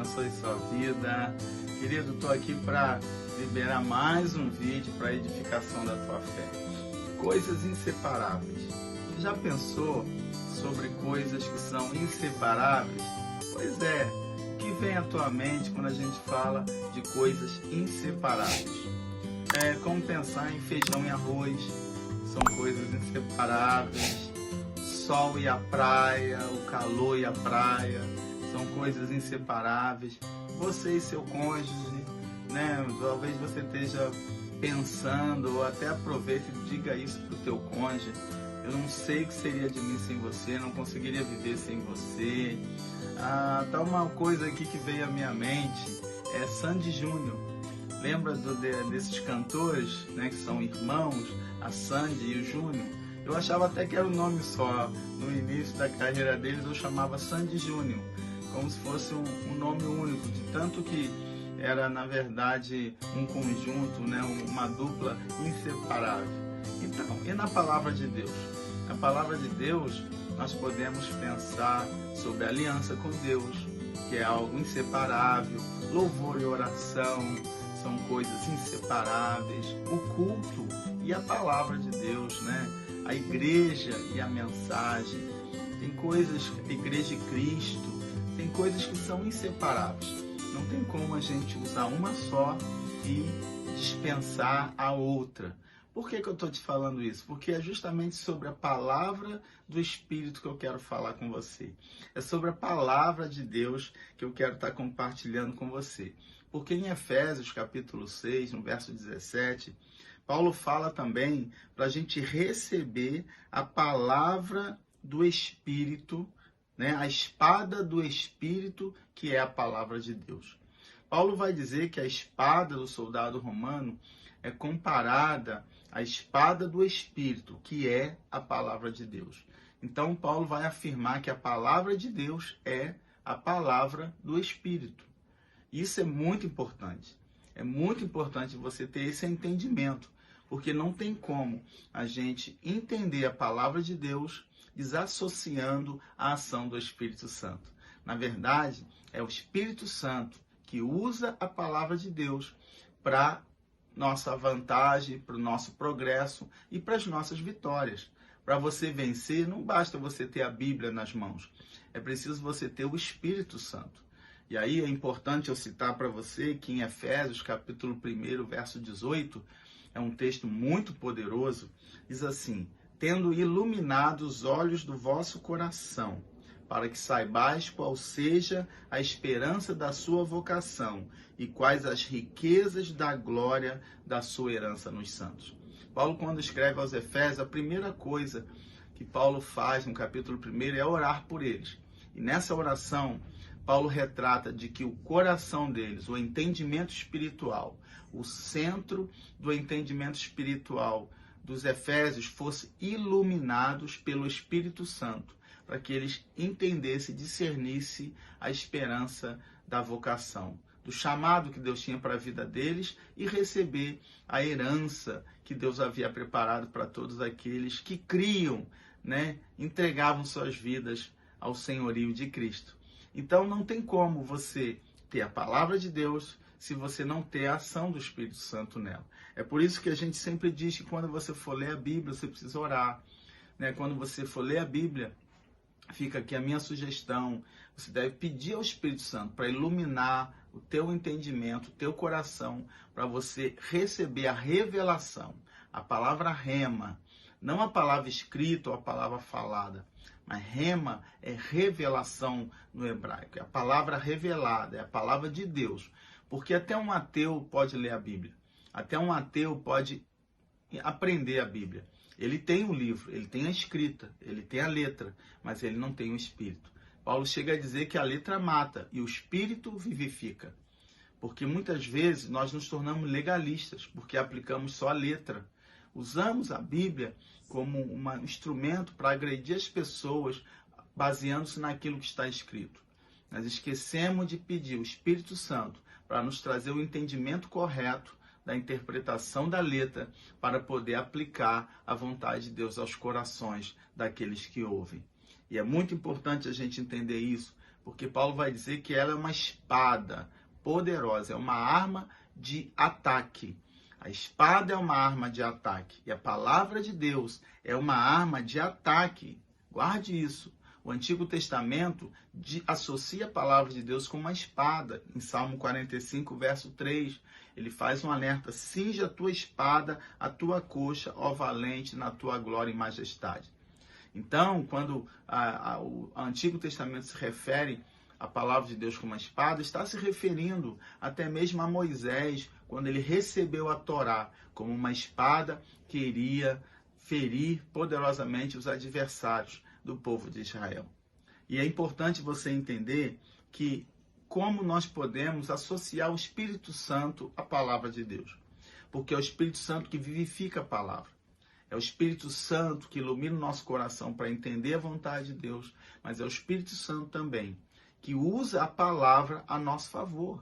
abençoe sua vida. Querido, estou aqui para liberar mais um vídeo para edificação da tua fé. Coisas inseparáveis. Você já pensou sobre coisas que são inseparáveis? Pois é, o que vem à tua mente quando a gente fala de coisas inseparáveis? É como pensar em feijão e arroz, são coisas inseparáveis. Sol e a praia, o calor e a praia, são coisas inseparáveis. Você e seu cônjuge, né? Talvez você esteja pensando, ou até aproveite e diga isso para o teu cônjuge. Eu não sei o que seria de mim sem você, não conseguiria viver sem você. Tá uma coisa aqui que veio à minha mente, é Sandy Júnior. Lembra desses cantores, né, que são irmãos, a Sandy e o Júnior? Eu achava até que era um nome só. No início da carreira deles eu chamava Sandy Júnior, como se fosse um nome único, de tanto que era na verdade um conjunto, né, uma dupla inseparável. Então, e na palavra de Deus? Na palavra de Deus nós podemos pensar sobre a aliança com Deus, que é algo inseparável. Louvor e oração são coisas inseparáveis. O culto e a palavra de Deus, né? A igreja e a mensagem, tem coisas, a igreja de Cristo, tem coisas que são inseparáveis. Não tem como a gente usar uma só e dispensar a outra. Por que eu estou te falando isso? Porque é justamente sobre a palavra do Espírito que eu quero falar com você. É sobre a palavra de Deus que eu quero estar compartilhando com você. Porque em Efésios capítulo 6, no verso 17, Paulo fala também para a gente receber a palavra do Espírito, né? A espada do Espírito, que é a palavra de Deus. Paulo vai dizer que a espada do soldado romano é comparada à espada do Espírito, que é a palavra de Deus. Então, Paulo vai afirmar que a palavra de Deus é a palavra do Espírito. Isso é muito importante. É muito importante você ter esse entendimento, porque não tem como a gente entender a palavra de Deus desassociando a ação do Espírito Santo. Na verdade, é o Espírito Santo que usa a palavra de Deus para nossa vantagem, para o nosso progresso e para as nossas vitórias. Para você vencer, não basta você ter a Bíblia nas mãos, é preciso você ter o Espírito Santo. E aí é importante eu citar para você que em Efésios, capítulo 1, verso 18, é um texto muito poderoso, diz assim: tendo iluminado os olhos do vosso coração, para que saibais qual seja a esperança da sua vocação e quais as riquezas da glória da sua herança nos santos. Paulo, quando escreve aos Efésios, a primeira coisa que Paulo faz no capítulo 1 é orar por eles. E nessa oração, Paulo retrata de que o coração deles, o entendimento espiritual, o centro do entendimento espiritual dos Efésios fosse iluminados pelo Espírito Santo, para que eles entendessem e discernissem a esperança da vocação, do chamado que Deus tinha para a vida deles e receber a herança que Deus havia preparado para todos aqueles que criam, né, entregavam suas vidas ao senhorio de Cristo. Então não tem como você ter a palavra de Deus se você não ter a ação do Espírito Santo nela. É por isso que a gente sempre diz que quando você for ler a Bíblia, você precisa orar, né? Quando você for ler a Bíblia, fica aqui a minha sugestão, você deve pedir ao Espírito Santo para iluminar o teu entendimento, o teu coração, para você receber a revelação, a palavra rema, não a palavra escrita ou a palavra falada, mas rema é revelação no hebraico, é a palavra revelada, é a palavra de Deus, porque até um ateu pode ler a Bíblia, até um ateu pode aprender a Bíblia. Ele tem o livro, ele tem a escrita, ele tem a letra, mas ele não tem o espírito. Paulo chega a dizer que a letra mata e o espírito vivifica. Porque muitas vezes nós nos tornamos legalistas, porque aplicamos só a letra. Usamos a Bíblia como um instrumento para agredir as pessoas, baseando-se naquilo que está escrito. Nós esquecemos de pedir o Espírito Santo para nos trazer o entendimento correto da interpretação da letra para poder aplicar a vontade de Deus aos corações daqueles que ouvem. E é muito importante a gente entender isso, porque Paulo vai dizer que ela é uma espada poderosa, é uma arma de ataque. A espada é uma arma de ataque e a palavra de Deus é uma arma de ataque. Guarde isso. O Antigo Testamento associa a palavra de Deus com uma espada. Em Salmo 45, verso 3, ele faz um alerta: cinge a tua espada, a tua coxa, ó valente, na tua glória e majestade. Então, quando o Antigo Testamento se refere à palavra de Deus como uma espada, está se referindo até mesmo a Moisés, quando ele recebeu a Torá como uma espada que iria ferir poderosamente os adversários do povo de Israel. E é importante você entender que como nós podemos associar o Espírito Santo à palavra de Deus. Porque é o Espírito Santo que vivifica a palavra. É o Espírito Santo que ilumina o nosso coração para entender a vontade de Deus. Mas é o Espírito Santo também que usa a palavra a nosso favor.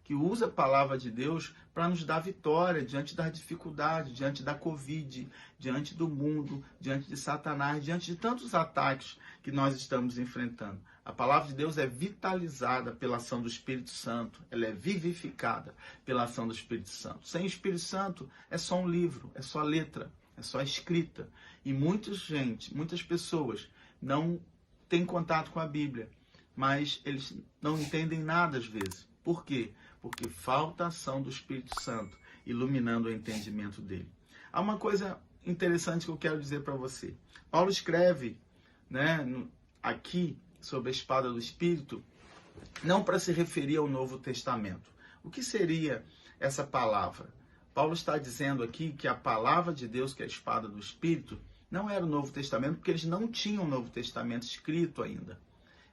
Que usa a palavra de Deus para nos dar vitória diante das dificuldades, diante da Covid, diante do mundo, diante de Satanás, diante de tantos ataques que nós estamos enfrentando. A palavra de Deus é vitalizada pela ação do Espírito Santo, ela é vivificada pela ação do Espírito Santo. Sem o Espírito Santo é só um livro, é só letra, é só escrita. E muitas pessoas não têm contato com a Bíblia, mas eles não entendem nada às vezes. Por quê? Porque falta a ação do Espírito Santo, iluminando o entendimento dele. Há uma coisa interessante que eu quero dizer para você. Paulo escreve, aqui sobre a espada do Espírito, não para se referir ao Novo Testamento. O que seria essa palavra? Paulo está dizendo aqui que a palavra de Deus, que é a espada do Espírito, não era o Novo Testamento, porque eles não tinham o Novo Testamento escrito ainda.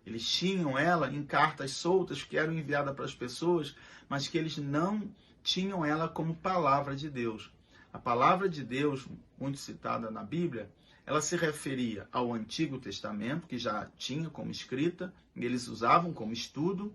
Eles tinham ela em cartas soltas que eram enviadas para as pessoas, mas que eles não tinham ela como palavra de Deus. A palavra de Deus, muito citada na Bíblia, ela se referia ao Antigo Testamento, que já tinha como escrita, e eles usavam como estudo,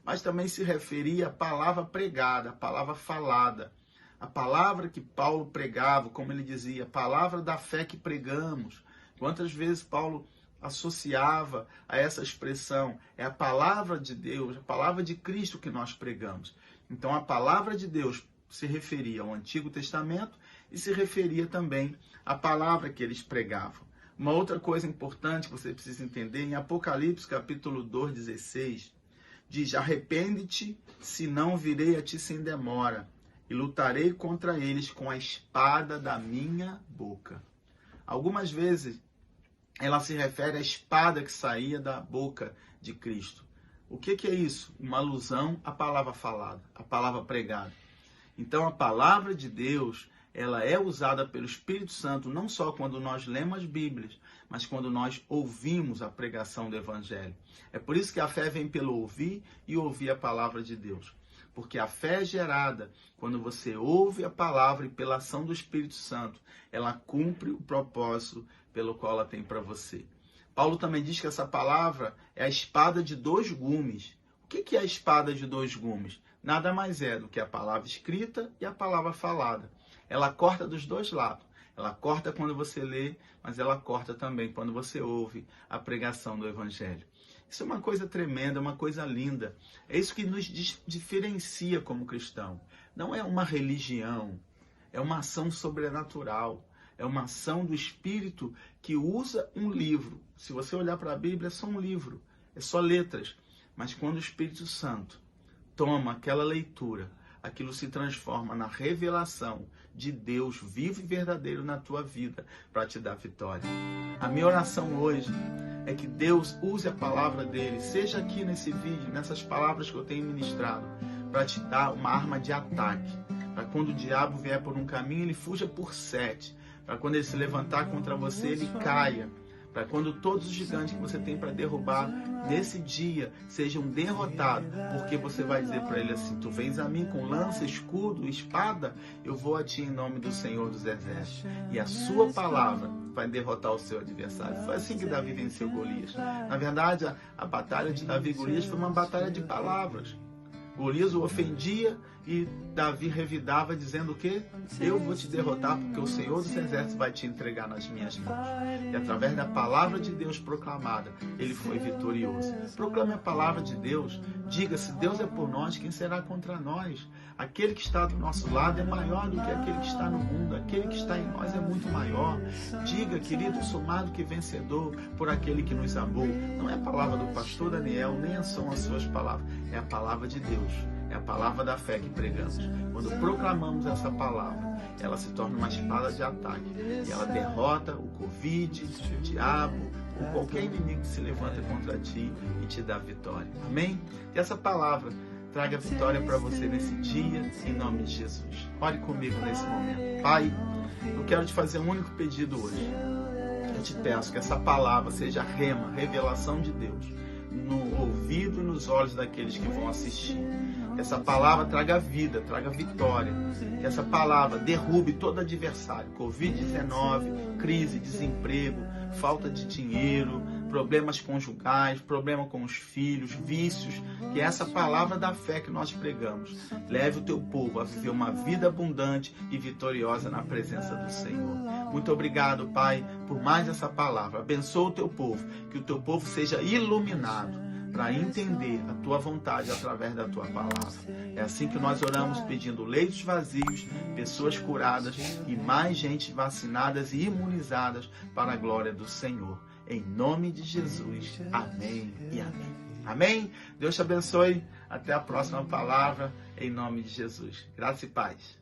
mas também se referia à palavra pregada, à palavra falada. A palavra que Paulo pregava, como ele dizia, a palavra da fé que pregamos. Quantas vezes Paulo associava a essa expressão? É a palavra de Deus, a palavra de Cristo que nós pregamos. Então a palavra de Deus se referia ao Antigo Testamento e se referia também à palavra que eles pregavam. Uma outra coisa importante que você precisa entender, em Apocalipse capítulo 2:16, diz: arrepende-te, senão virei a ti sem demora, e lutarei contra eles com a espada da minha boca. Algumas vezes ela se refere à espada que saía da boca de Cristo. O que é isso? Uma alusão à palavra falada, à palavra pregada. Então a palavra de Deus, ela é usada pelo Espírito Santo não só quando nós lemos as Bíblias, mas quando nós ouvimos a pregação do Evangelho. É por isso que a fé vem pelo ouvir e ouvir a palavra de Deus. Porque a fé é gerada quando você ouve a palavra e pela ação do Espírito Santo, ela cumpre o propósito pelo qual ela tem para você. Paulo também diz que essa palavra é a espada de dois gumes. O que é a espada de dois gumes? Nada mais é do que a palavra escrita e a palavra falada. Ela corta dos dois lados. Ela corta quando você lê, mas ela corta também quando você ouve a pregação do Evangelho. Isso é uma coisa tremenda, uma coisa linda. É isso que nos diferencia como cristão. Não é uma religião, é uma ação sobrenatural. É uma ação do Espírito que usa um livro. Se você olhar para a Bíblia, é só um livro, é só letras. Mas quando o Espírito Santo toma aquela leitura, aquilo se transforma na revelação de Deus vivo e verdadeiro na tua vida para te dar vitória. A minha oração hoje é que Deus use a palavra dele, seja aqui nesse vídeo, nessas palavras que eu tenho ministrado, para te dar uma arma de ataque. Para quando o diabo vier por um caminho, ele fuja por 7. Para quando ele se levantar contra você, ele caia. Para quando todos os gigantes que você tem para derrubar nesse dia sejam derrotados, porque você vai dizer para ele assim: tu vens a mim com lança, escudo, espada, eu vou a ti em nome do Senhor dos Exércitos. E a sua palavra vai derrotar o seu adversário. Foi assim que Davi venceu Golias. Na verdade, a batalha de Davi e Golias foi uma batalha de palavras. Golias o ofendia E Davi revidava dizendo o quê? Eu vou te derrotar porque o Senhor dos Exércitos vai te entregar nas minhas mãos. E através da palavra de Deus proclamada, ele foi vitorioso. Proclame a palavra de Deus. Diga, se Deus é por nós, quem será contra nós? Aquele que está do nosso lado é maior do que aquele que está no mundo. Aquele que está em nós é muito maior. Diga, querido, eu sou mais do que vencedor por aquele que nos amou. Não é a palavra do pastor Daniel, nem são as suas palavras. É a palavra de Deus. É a palavra da fé que pregamos. Quando proclamamos essa palavra, ela se torna uma espada de ataque. E ela derrota o Covid, o diabo, ou qualquer inimigo que se levanta contra ti e te dá vitória. Amém? Que essa palavra traga vitória para você nesse dia, em nome de Jesus. Ore comigo nesse momento. Pai, eu quero te fazer um único pedido hoje. Eu te peço que essa palavra seja rema, revelação de Deus, no ouvido e nos olhos daqueles que vão assistir. Que essa palavra traga vida, traga vitória. Que essa palavra derrube todo adversário. Covid-19, crise, desemprego, falta de dinheiro, problemas conjugais, problema com os filhos, vícios. Que essa palavra da fé que nós pregamos leve o teu povo a viver uma vida abundante e vitoriosa na presença do Senhor. Muito obrigado, Pai, por mais essa palavra. Abençoa o teu povo, que o teu povo seja iluminado para entender a tua vontade através da tua palavra. É assim que nós oramos, pedindo leitos vazios, pessoas curadas e mais gente vacinadas e imunizadas para a glória do Senhor. Em nome de Jesus. Amém e amém. Amém? Deus te abençoe. Até a próxima palavra. Em nome de Jesus. Graça e paz.